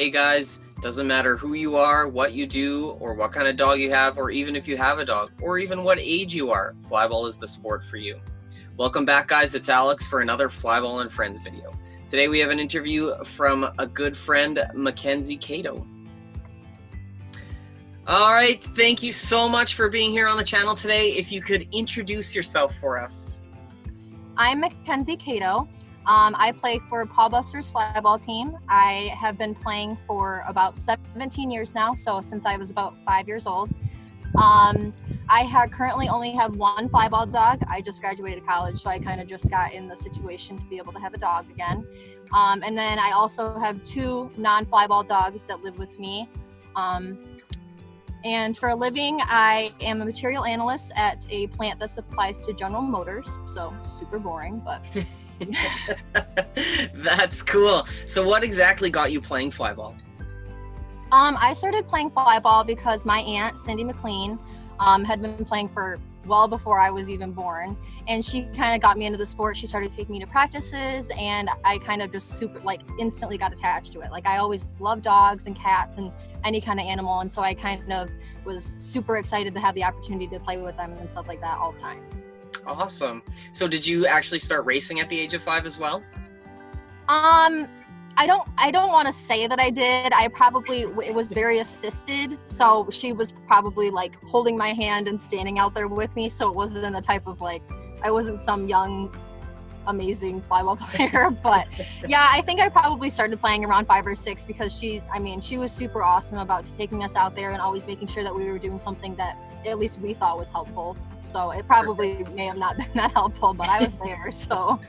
Hey guys, doesn't matter who you are, what you do, or what kind of dog you have, or even if you have a dog, or even what age you are, Flyball is the sport for you. Welcome back, guys. It's Alex for another Flyball and Friends video. Today we have an interview from a good friend, Mackenzie Kato. All right, thank you so much for being here on the channel today. If you could introduce yourself for us. I'm Mackenzie Kato. I play for Paul Buster's Flyball team. I have been playing for about 17 years now, so since I was about 5 years old. I currently only have one Flyball dog. I just graduated college, so I kind of just got in the situation to be able to have a dog again. And then I also have two non-Flyball dogs that live with me. And for a living, I am a material analyst at a plant that supplies to General Motors, so super boring, but... That's cool. So what exactly got you playing Flyball? I started playing Flyball because my aunt, Cindy McLean, had been playing for well before I was even born, and she kind of got me into the sport. She started taking me to practices, and I kind of just instantly got attached to it. Like, I always loved dogs and cats and any kind of animal, and so I kind of was super excited to have the opportunity to play with them and stuff like that all the time. Awesome. So did you actually start racing at the age of 5 as well? I don't want to say that I did. It was very assisted. So she was probably like holding my hand and standing out there with me. So it wasn't in the type of like, I wasn't some young, amazing Flyball player, but yeah, I think I probably started playing around 5 or 6 because she was super awesome about taking us out there and always making sure that we were doing something that at least we thought was helpful. So it probably may have not been that helpful, but I was there, so.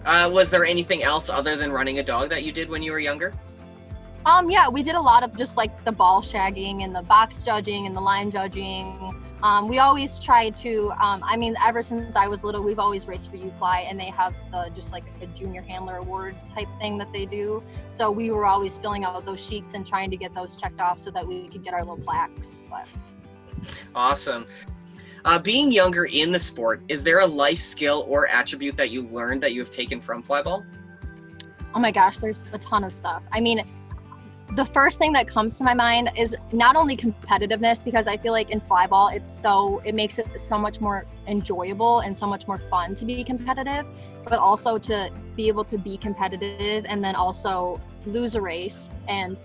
Was there anything else other than running a dog that you did when you were younger? Yeah, we did a lot of just like the ball shagging and the box judging and the line judging. We always tried to, ever since I was little, we've always raced for U-Fly, and they have just like a junior handler award type thing that they do. So we were always filling out those sheets and trying to get those checked off so that we could get our little plaques. But. Awesome. Being younger in the sport, is there a life skill or attribute that you learned that you have taken from Flyball? Oh my gosh, there's a ton of stuff. I mean, the first thing that comes to my mind is not only competitiveness, because I feel like in Flyball, it makes it so much more enjoyable and so much more fun to be competitive, but also to be able to be competitive and then also lose a race. And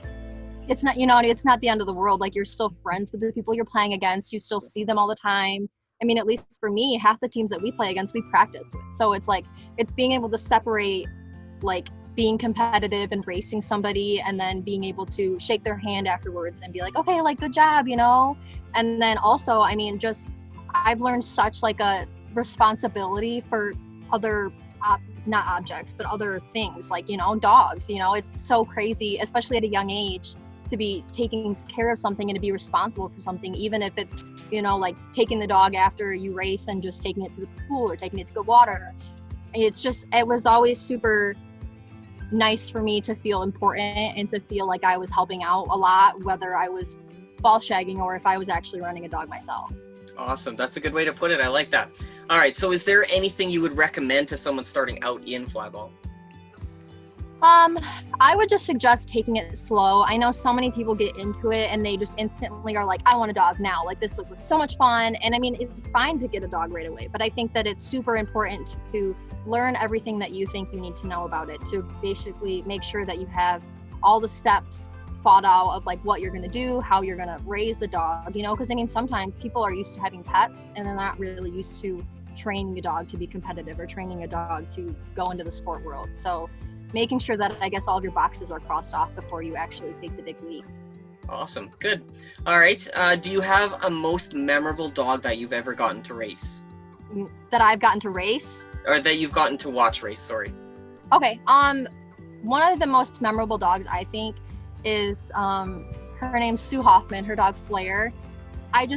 it's not, it's not the end of the world. Like, you're still friends with the people you're playing against. You still see them all the time. I mean, at least for me, half the teams that we play against, we practice with. So it's like, it's being able to separate, like, being competitive and racing somebody and then being able to shake their hand afterwards and be like, okay, like, good job, And then also, I've learned such like a responsibility for other, not objects, but other things, like, dogs, it's so crazy, especially at a young age, to be taking care of something and to be responsible for something, even if it's, like taking the dog after you race and just taking it to the pool or taking it to go water. It was always super nice for me to feel important and to feel like I was helping out a lot, whether I was ball shagging or if I was actually running a dog myself. Awesome. That's a good way to put it. I like that. All right. So is there anything you would recommend to someone starting out in Flyball? I would just suggest taking it slow. I know so many people get into it and they just instantly are like, I want a dog now. Like, this looks so much fun. And I mean, it's fine to get a dog right away, but I think that it's super important to learn everything that you think you need to know about it, to basically make sure that you have all the steps thought out of like what you're going to do, how you're going to raise the dog, because I mean, sometimes people are used to having pets and they're not really used to training a dog to be competitive or training a dog to go into the sport world. So making sure that, I guess, all of your boxes are crossed off before you actually take the big leap. Awesome. Good. All right. Do you have a most memorable dog that you've ever gotten to race? That I've gotten to race? Or that you've gotten to watch race, sorry. Okay. One of the most memorable dogs, I think, is her name's Sue Hoffman, her dog Flair.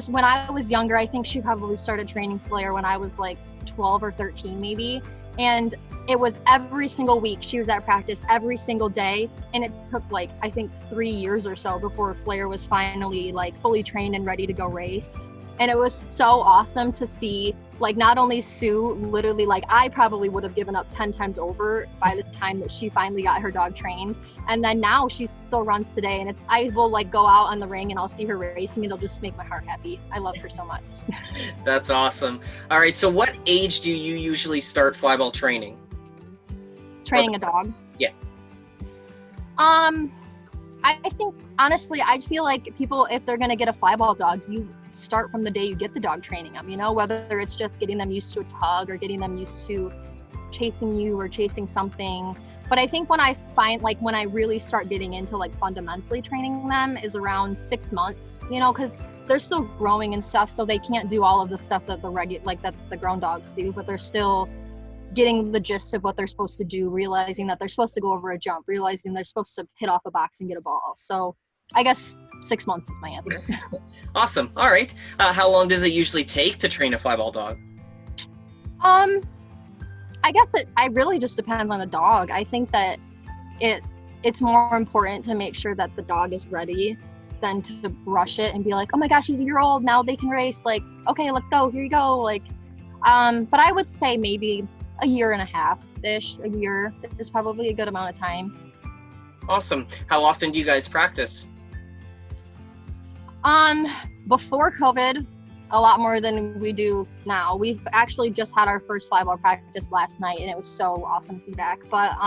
When I was younger, I think she probably started training Flair when I was like 12 or 13 maybe. And it was every single week she was at practice every single day. And it took like, I think 3 years or so before Flair was finally like fully trained and ready to go race. And it was so awesome to see, like, not only Sue, literally, like, I probably would have given up 10 times over by the time that she finally got her dog trained. And then now she still runs today, and I will, like, go out on the ring and I'll see her racing. It'll just make my heart happy. I love her so much. That's awesome. All right, so what age do you usually start flyball training? Training a dog? Yeah. I think, honestly, I feel like people, if they're going to get a flyball dog, you start from the day you get the dog, training them, you know, whether it's just getting them used to a tug or getting them used to chasing you or chasing something. But I think when I find, like, when I really start getting into, like, fundamentally training them is around 6 months, you know, because they're still growing and stuff, so they can't do all of the stuff that that the grown dogs do, but they're still getting the gist of what they're supposed to do, realizing that they're supposed to go over a jump, realizing they're supposed to hit off a box and get a ball. So I guess 6 months is my answer. Awesome. All right. How long does it usually take to train a flyball dog? I guess I really just depends on the dog. I think that it's more important to make sure that the dog is ready than to rush it and be like, oh my gosh, he's a year old, now they can race. Like, okay, let's go, here you go. Like, but I would say maybe a year and a half-ish. A year is probably a good amount of time. Awesome. How often do you guys practice? Before COVID, a lot more than we do now. We've actually just had our first flyball practice last night, and it was so awesome to be back. But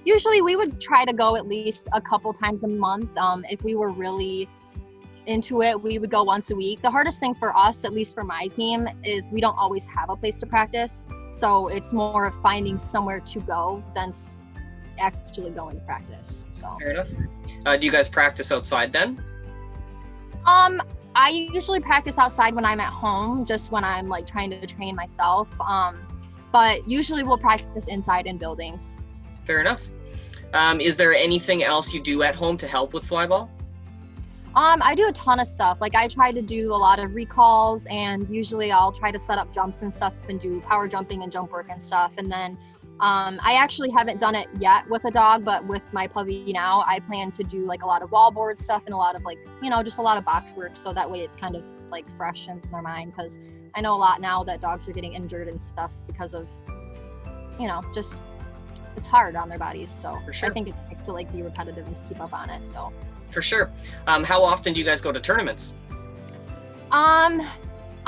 usually we would try to go at least a couple times a month. If we were really into it, we would go once a week. The hardest thing for us, at least for my team, is we don't always have a place to practice. So it's more of finding somewhere to go than actually going to practice. So fair enough. Do you guys practice outside then? I usually practice outside when I'm at home, just when I'm, like, trying to train myself. But usually we'll practice inside in buildings. Fair enough. Is there anything else you do at home to help with flyball? I do a ton of stuff. Like, I try to do a lot of recalls, and usually I'll try to set up jumps and stuff and do power jumping and jump work and stuff. And then I actually haven't done it yet with a dog, but with my puppy now, I plan to do, like, a lot of wallboard stuff and a lot of, like, you know, just a lot of box work. So that way it's kind of, like, fresh in their mind, because I know a lot now that dogs are getting injured and stuff because of, you know, just it's hard on their bodies. So for sure. I think it's nice to, like, be repetitive and keep up on it. So for sure. How often do you guys go to tournaments?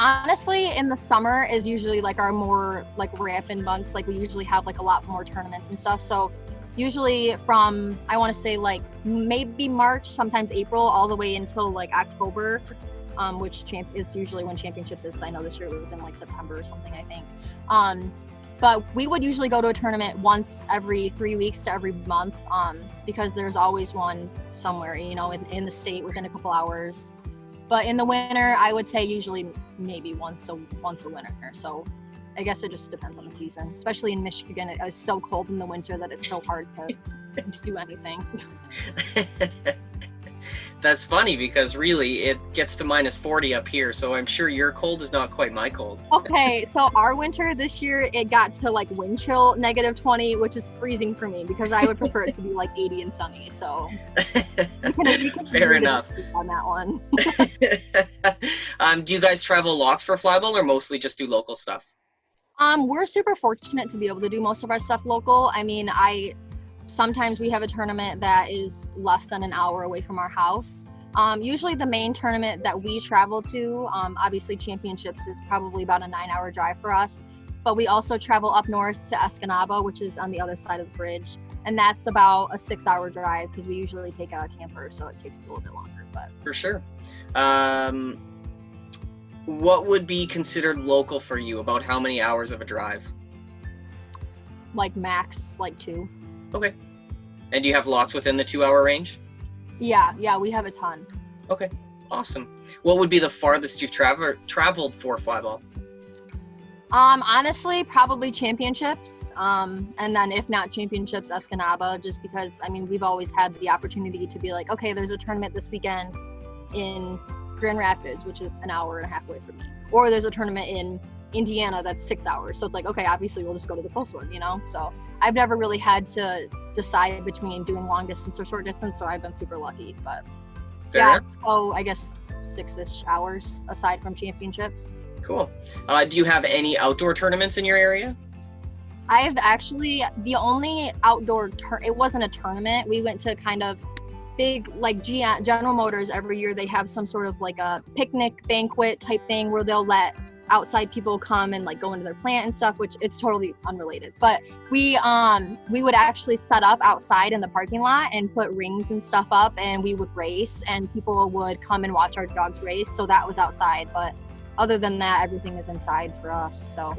Honestly, in the summer is usually, like, our more, like, rampant months. Like, we usually have, like, a lot more tournaments and stuff. So usually from, I want to say, like, maybe March, sometimes April, all the way until, like, October, which is usually when championships is. I know this year it was in, like, September or something, I think. But we would usually go to a tournament once every 3 weeks to every month, because there's always one somewhere, you know, in the state within a couple hours. But in the winter, I would say usually maybe once a winter. So I guess it just depends on the season. Especially in Michigan, it is so cold in the winter that it's so hard to do anything. That's funny, because really it gets to -40 up here, so I'm sure your cold is not quite my cold. Okay, so our winter this year, it got to, like, wind chill -20, which is freezing for me, because I would prefer it to be, like, 80 and sunny. So you can fair enough on that one. Do you guys travel lots for flyball, or mostly just do local stuff? We're super fortunate to be able to do most of our stuff local. I mean, sometimes we have a tournament that is less than an hour away from our house. Usually the main tournament that we travel to, obviously championships, is probably about a 9-hour drive for us. But we also travel up north to Escanaba, which is on the other side of the bridge. And that's about a 6-hour drive, because we usually take a camper, so it takes a little bit longer. But for sure. What would be considered local for you? About how many hours of a drive? Like max, like 2. Okay. And do you have lots within the 2-hour range? Yeah, we have a ton. Okay, awesome. What would be the farthest you've traveled for flyball? Honestly, probably championships. And then if not championships, Escanaba, just because, I mean, we've always had the opportunity to be like, okay, there's a tournament this weekend in Grand Rapids, which is an hour and a half away from me. Or there's a tournament in Indiana that's 6 hours. So it's like, okay, obviously we'll just go to the close one, you know? So I've never really had to decide between doing long distance or short distance, so I've been super lucky. But Fair enough. So I guess 6-ish hours aside from championships. Cool. Do you have any outdoor tournaments in your area? I have actually, the only outdoor, it wasn't a tournament. We went to kind of big, like General Motors, every year they have some sort of like a picnic banquet type thing where they'll let outside people come and like go into their plant and stuff, which it's totally unrelated. But we would actually set up outside in the parking lot and put rings and stuff up, and we would race, and people would come and watch our dogs race. So that was outside, but other than that, everything is inside for us. So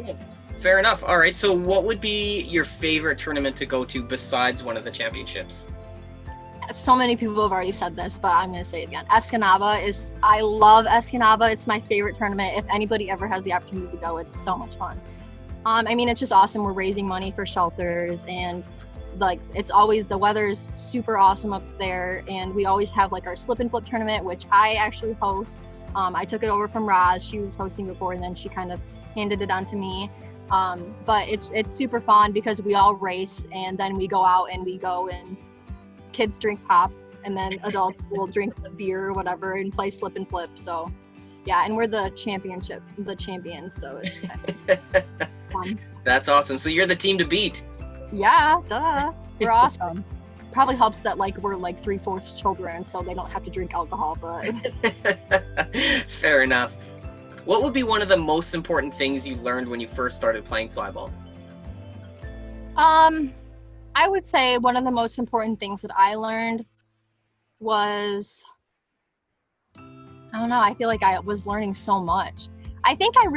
fair enough. All right, so what would be your favorite tournament to go to besides one of the championships? So many people have already said this, but I'm going to say it again. I love Escanaba. It's my favorite tournament. If anybody ever has the opportunity to go, it's so much fun. I mean, it's just awesome. We're raising money for shelters, and like, it's always, the weather is super awesome up there. And we always have like our slip and flip tournament, which I actually host. I took it over from Roz. She was hosting before, and then she kind of handed it on to me. But it's super fun because we all race, and then we go out and kids drink pop, and then adults will drink beer or whatever and play slip and flip. So yeah, and we're the champions, so it's fun. That's awesome. So you're the team to beat. Yeah, duh. We're awesome. Probably helps that like we're like 3/4 children, so they don't have to drink alcohol, but fair enough. What would be one of the most important things you learned when you first started playing flyball? I would say one of the most important things that I learned was, I don't know, I feel like I was learning so much. I think I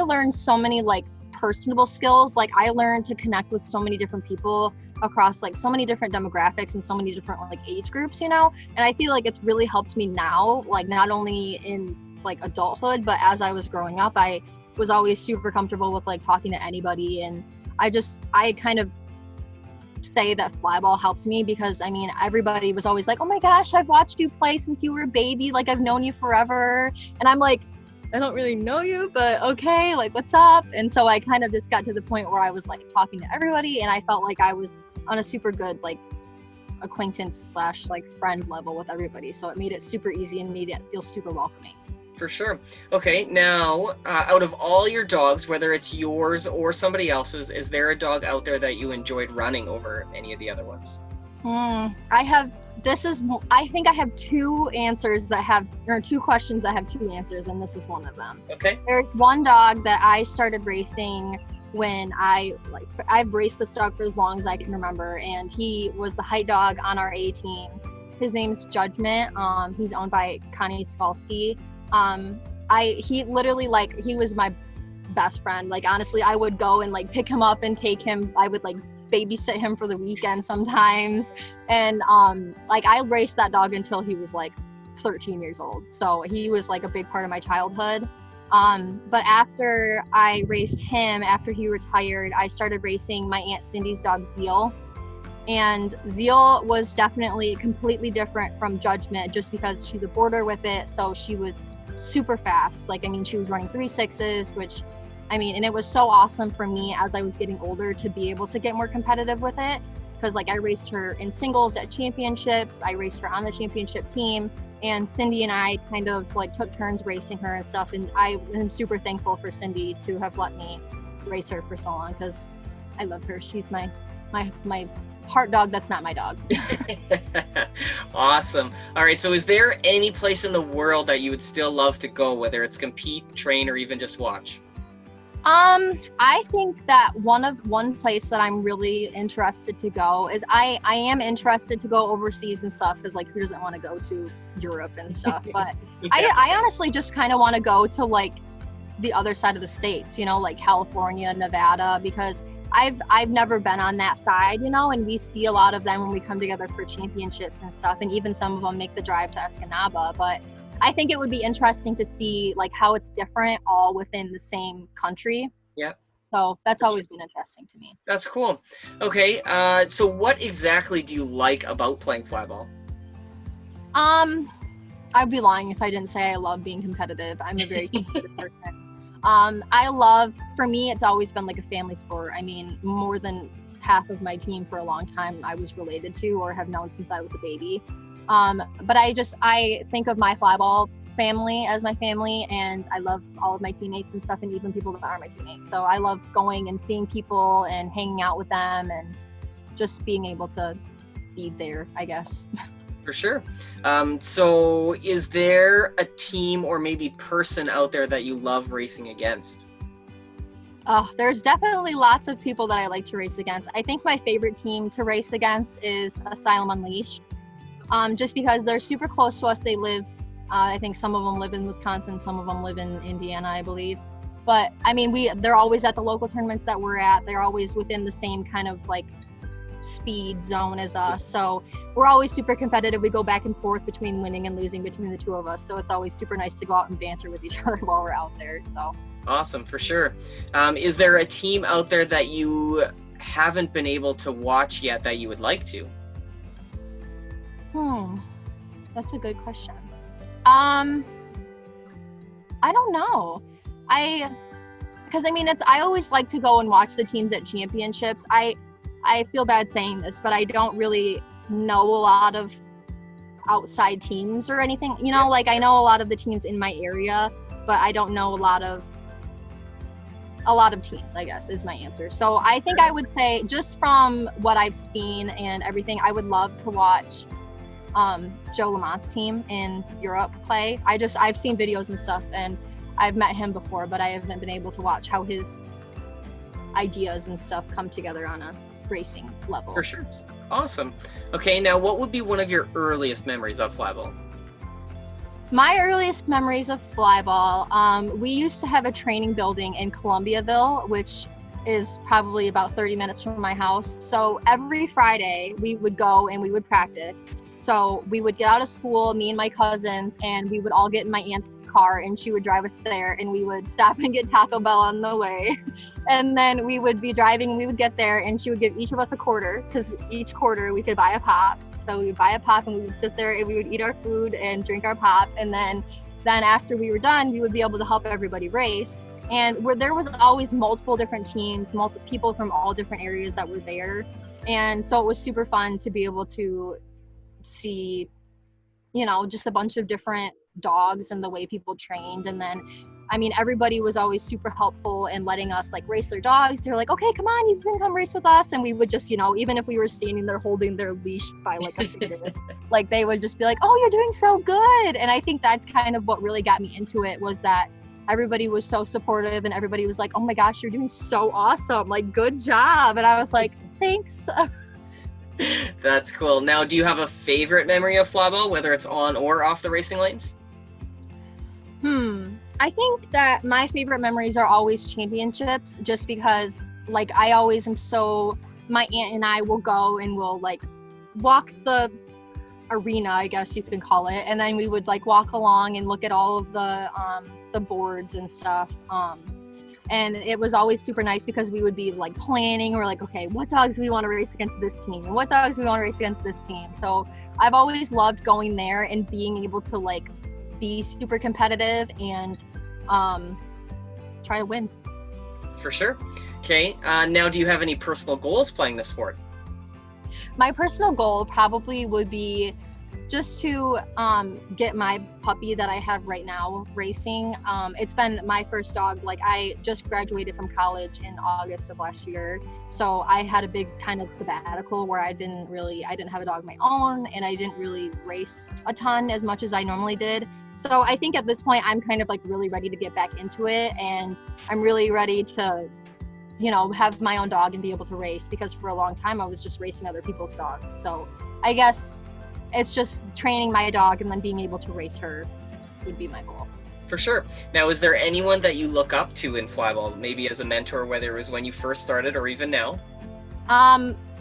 learned so many like personable skills. Like, I learned to connect with so many different people across like so many different demographics and so many different like age groups, you know? And I feel like it's really helped me now, like not only in like adulthood, but as I was growing up, I was always super comfortable with like talking to anybody. And I kind of say that flyball helped me because, I mean, everybody was always like, oh my gosh, I've watched you play since you were a baby, like I've known you forever. And I'm like, I don't really know you, but okay, like what's up? And so I kind of just got to the point where I was like talking to everybody, and I felt like I was on a super good like acquaintance / like friend level with everybody. So it made it super easy and made it feel super welcoming. For sure. Okay, now, out of all your dogs, whether it's yours or somebody else's, is there a dog out there that you enjoyed running over any of the other ones? I think I have two questions that have two answers, and this is one of them. Okay. There's one dog that I started racing when I've raced this dog for as long as I can remember, and he was the height dog on our A team. His name's Judgment. He's owned by Connie Skalski. He literally, like, he was my best friend. Like, honestly, I would go and like pick him up and take him. I would like babysit him for the weekend sometimes. And like, I raced that dog until he was like 13 years old. So he was like a big part of my childhood. But after I raced him, after he retired, I started racing my Aunt Cindy's dog, Zeal. And Zeal was definitely completely different from Judgment just because she's a border with it. So she was super fast. Like, I mean, she was running 3.6s, which, I mean, and it was so awesome for me as I was getting older to be able to get more competitive with it. Because like, I raced her in singles at championships. I raced her on the championship team. And Cindy and I kind of like took turns racing her and stuff. And I am super thankful for Cindy to have let me race her for so long because I love her. She's my heart dog that's not my dog. Awesome. All right, so is there any place in the world that you would still love to go, whether it's compete, train, or even just watch? I think that one place that I'm really interested to go is I am interested to go overseas and stuff, because like, who doesn't want to go to Europe and stuff? But yeah. I honestly just kind of want to go to like the other side of the states, you know, like California, Nevada, because I've never been on that side, you know, and we see a lot of them when we come together for championships and stuff, and even some of them make the drive to Escanaba. But I think it would be interesting to see like how it's different all within the same country. Yeah. So that's always been interesting to me. That's cool. Okay, so what exactly do you like about playing flyball? I'd be lying if I didn't say I love being competitive. I'm a very competitive person. For me, it's always been like a family sport. I mean, more than half of my team for a long time I was related to or have known since I was a baby. But I think of my flyball family as my family, and I love all of my teammates and stuff, and even people that aren't my teammates. So I love going and seeing people and hanging out with them and just being able to be there, I guess. For sure. So is there a team or maybe person out there that you love racing against? Oh, there's definitely lots of people that I like to race against. I think my favorite team to race against is Asylum Unleashed, just because they're super close to us. They live, I think some of them live in Wisconsin, some of them live in Indiana, I believe. But I mean, they're always at the local tournaments that we're at. They're always within the same kind of like speed zone as us. So we're always super competitive. We go back and forth between winning and losing between the two of us. So it's always super nice to go out and banter with each other while we're out there. So awesome, for sure. Is there a team out there that you haven't been able to watch yet that you would like to? That's a good question. I don't know. Because I mean, I always like to go and watch the teams at championships. I feel bad saying this, but I don't really know a lot of outside teams or anything. You know, like I know a lot of the teams in my area, but I don't know a lot of teams, I guess, is my answer. So I think I would say, just from what I've seen and everything, I would love to watch Joe Lamont's team in Europe play. I've seen videos and stuff, and I've met him before, but I haven't been able to watch how his ideas and stuff come together on a racing level. For sure. Awesome. Okay, now what would be one of your earliest memories of flyball? My earliest memories of flyball, we used to have a training building in Columbiaville, which is probably about 30 minutes from my house. So every Friday we would go and we would practice. So we would get out of school, me and my cousins, and we would all get in my aunt's car and she would drive us there, and we would stop and get Taco Bell on the way. And then we would be driving and we would get there and she would give each of us a quarter, because each quarter we could buy a pop. So we would buy a pop and we would sit there and we would eat our food and drink our pop. And then after we were done, we would be able to help everybody race. And there was always multiple different teams, multiple people from all different areas that were there. And so it was super fun to be able to see, you know, just a bunch of different dogs and the way people trained. And then, I mean, everybody was always super helpful in letting us like race their dogs. They're like, okay, come on, you can come race with us. And we would just, you know, even if we were standing there holding their leash by like a finger, like they would just be like, oh, you're doing so good. And I think that's kind of what really got me into it, was that everybody was so supportive and everybody was like, oh my gosh, you're doing so awesome. Like, good job. And I was like, thanks. That's cool. Now, do you have a favorite memory of flyball, whether it's on or off the racing lanes? I think that my favorite memories are always championships, just because like I always am so, my aunt and I will go and we'll like walk the arena, I guess you can call it, and then we would like walk along and look at all of the boards and stuff. And it was always super nice because we would be like planning, we're like, okay, what dogs do we want to race against this team? And what dogs do we want to race against this team? So I've always loved going there and being able to like be super competitive and try to win. For sure. Okay, now do you have any personal goals playing this sport? My personal goal probably would be just to get my puppy that I have right now racing. It's been my first dog. Like, I just graduated from college in August of last year. So I had a big kind of sabbatical where I didn't have a dog of my own, and I didn't really race a ton as much as I normally did. So I think at this point I'm kind of like really ready to get back into it, and I'm really ready to, you know, have my own dog and be able to race, because for a long time I was just racing other people's dogs. So I guess it's just training my dog and then being able to race her would be my goal. For sure. Now, is there anyone that you look up to in flyball, maybe as a mentor, whether it was when you first started or even now?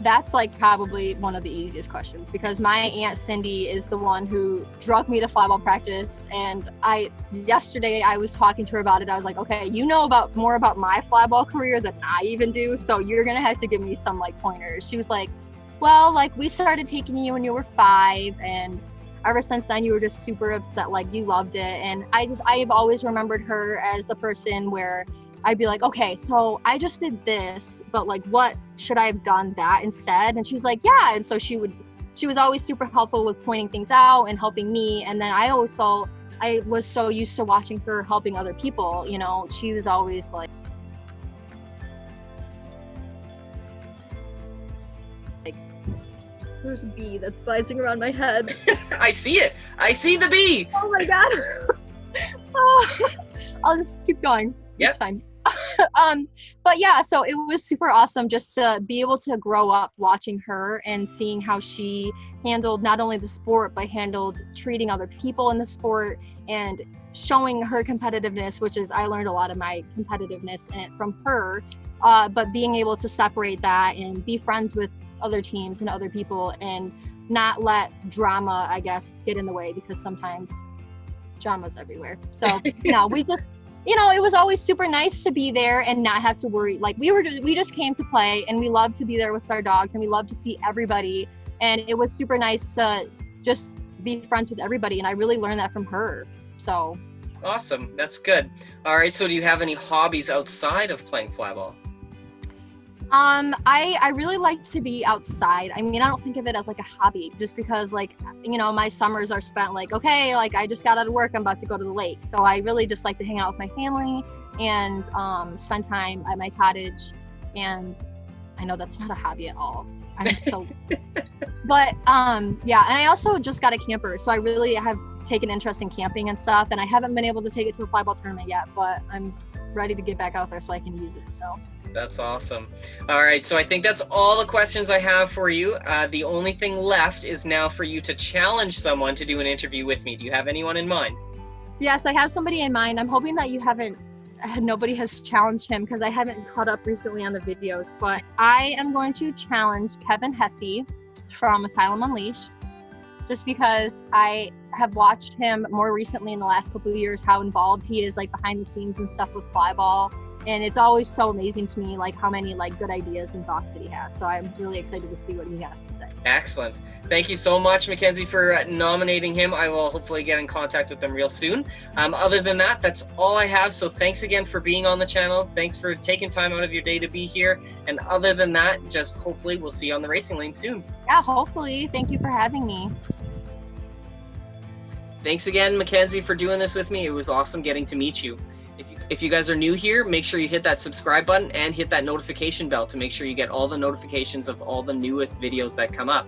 That's like probably one of the easiest questions, because my Aunt Cindy is the one who drug me to flyball practice. And yesterday I was talking to her about it. I was like, okay, you know more about my flyball career than I even do, so you're gonna have to give me some like pointers. She was like, well, like, we started taking you when you were 5, and ever since then you were just super upset, like you loved it. And I've always remembered her as the person where I'd be like, okay, so I just did this, but like, what should I have done that instead? And she was like, yeah. And so she would she was always super helpful with pointing things out and helping me. And then I was so used to watching her helping other people, you know. She was always like there's a bee that's buzzing around my head. I see it. I see the bee. Oh my god. Oh, I'll just keep going. Yep. It's fine. But yeah, so it was super awesome just to be able to grow up watching her and seeing how she handled not only the sport, but handled treating other people in the sport and showing her competitiveness, which is, I learned a lot of my competitiveness from her, but being able to separate that and be friends with other teams and other people and not let drama, I guess, get in the way, because sometimes drama's everywhere. So, we just, it was always super nice to be there and not have to worry. Like we just came to play, and we loved to be there with our dogs, and we loved to see everybody. And it was super nice to just be friends with everybody. And I really learned that from her. So. Awesome. That's good. All right. So do you have any hobbies outside of playing flyball? I really like to be outside. I mean, I don't think of it as like a hobby, just because my summers are spent okay, I just got out of work, I'm about to go to the lake. So I really just like to hang out with my family and spend time at my cottage. And I know that's not a hobby at all. I'm so, but yeah. And I also just got a camper. So I really have taken interest in camping and stuff. And I haven't been able to take it to a flyball tournament yet, but I'm ready to get back out there so I can use it. So. That's awesome. All right, so I think that's all the questions I have for you. The only thing left is now for you to challenge someone to do an interview with me. Do you have anyone in mind? Yes, I have somebody in mind. I'm hoping that nobody has challenged him, because I haven't caught up recently on the videos, but I am going to challenge Kevin Hesse from Asylum Unleashed, just because I have watched him more recently in the last couple of years, how involved he is behind the scenes and stuff with flyball. And it's always so amazing to me, how many good ideas and thoughts that he has. So I'm really excited to see what he has today. Excellent. Thank you so much, Mackenzie, for nominating him. I will hopefully get in contact with him real soon. Other than that, that's all I have. So thanks again for being on the channel. Thanks for taking time out of your day to be here. And other than that, just hopefully we'll see you on the racing lane soon. Yeah, hopefully. Thank you for having me. Thanks again, Mackenzie, for doing this with me. It was awesome getting to meet you. If you guys are new here, make sure you hit that subscribe button and hit that notification bell to make sure you get all the notifications of all the newest videos that come up.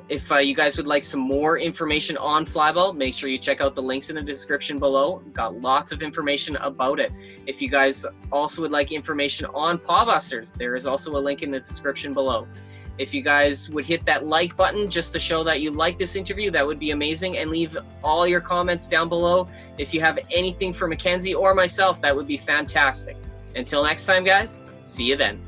If you guys would like some more information on flyball, make sure you check out the links in the description below. Got lots of information about it. If you guys also would like information on Pawbusters, there is also a link in the description below. If you guys would hit that like button just to show that you like this interview, that would be amazing. And leave all your comments down below. If you have anything for Mackenzie or myself, that would be fantastic. Until next time, guys, see you then.